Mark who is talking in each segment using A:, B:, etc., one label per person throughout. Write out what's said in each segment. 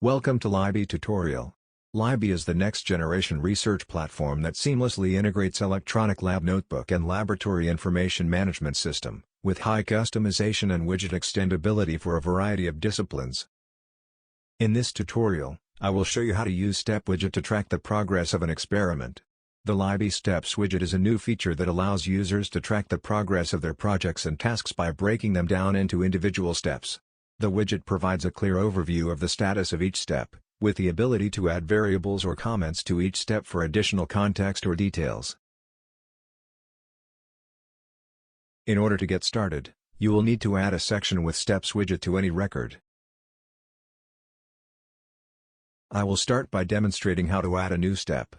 A: Welcome to Labii tutorial. Labii is the next-generation research platform that seamlessly integrates electronic lab notebook and laboratory information management system, with high customization and widget extendability for a variety of disciplines. In this tutorial, I will show you how to use Step widget to track the progress of an experiment. The Labii Steps widget is a new feature that allows users to track the progress of their projects and tasks by breaking them down into individual steps. The widget provides a clear overview of the status of each step, with the ability to add variables or comments to each step for additional context or details. In order to get started, you will need to add a section with Steps widget to any record. I will start by demonstrating how to add a new step.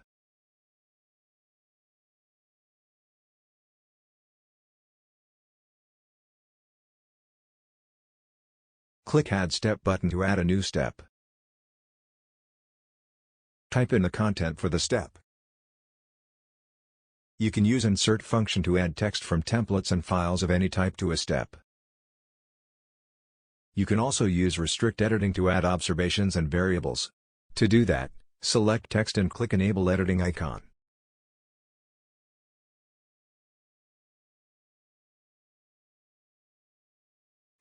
A: Click Add Step button to add a new step. Type in the content for the step. You can use Insert function to add text from templates and files of any type to a step. You can also use Restrict Editing to add observations and variables. To do that, select Text and click Enable Editing icon.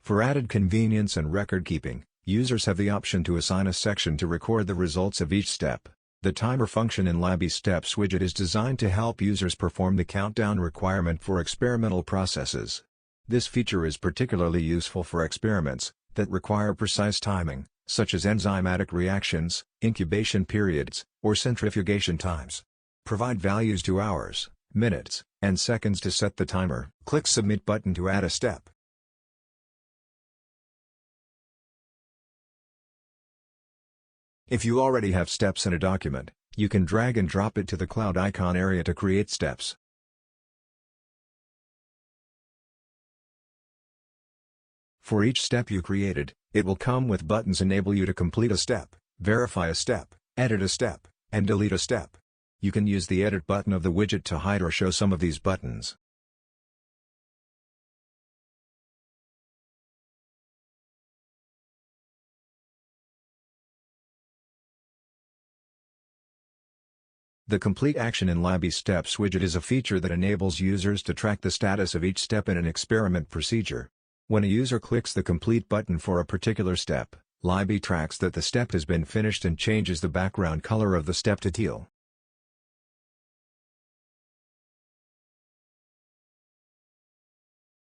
A: For added convenience and record keeping, users have the option to assign a section to record the results of each step. The timer function in Labii Steps widget is designed to help users perform the countdown requirement for experimental processes. This feature is particularly useful for experiments that require precise timing, such as enzymatic reactions, incubation periods, or centrifugation times. Provide values to hours, minutes, and seconds to set the timer. Click Submit button to add a step. If you already have steps in a document, you can drag and drop it to the cloud icon area to create steps. For each step you created, it will come with buttons enable you to complete a step, verify a step, edit a step, and delete a step. You can use the Edit button of the widget to hide or show some of these buttons. The Complete Action in Labii Steps widget is a feature that enables users to track the status of each step in an experiment procedure. When a user clicks the Complete button for a particular step, Labii tracks that the step has been finished and changes the background color of the step to teal.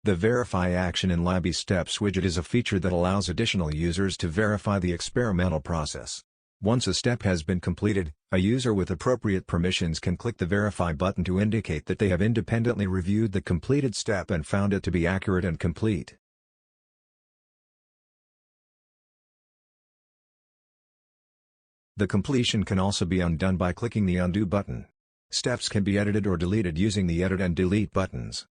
A: The Verify action in Labii Steps widget is a feature that allows additional users to verify the experimental process. Once a step has been completed, a user with appropriate permissions can click the Verify button to indicate that they have independently reviewed the completed step and found it to be accurate and complete. The completion can also be undone by clicking the Undo button. Steps can be edited or deleted using the Edit and Delete buttons.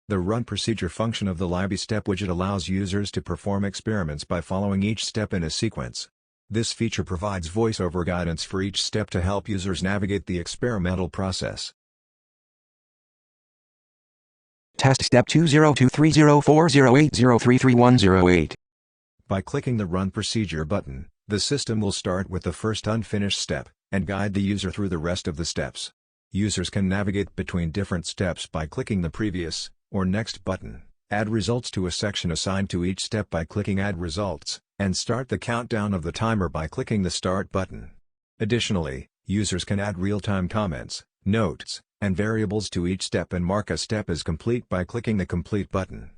A: The Run Procedure function of the Labii Step widget allows users to perform experiments by following each step in a sequence. This feature provides voice-over guidance for each step to help users navigate the experimental process.
B: Test step 202304080333108.
A: By clicking the Run Procedure button, the system will start with the first unfinished step, and guide the user through the rest of the steps. Users can navigate between different steps by clicking the Previous or Next button, add results to a section assigned to each step by clicking Add Results, and start the countdown of the timer by clicking the Start button. Additionally, users can add real-time comments, notes, and variables to each step and mark a step as complete by clicking the Complete button.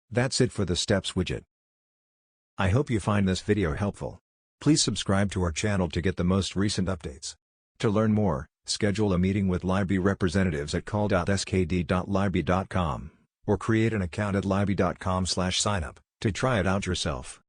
A: That's it for the Steps widget. I hope you find this video helpful. Please subscribe to our channel to get the most recent updates. To learn more, schedule a meeting with Labii representatives at call.skd.labii.com, or create an account at labii.com/signup, to try it out yourself.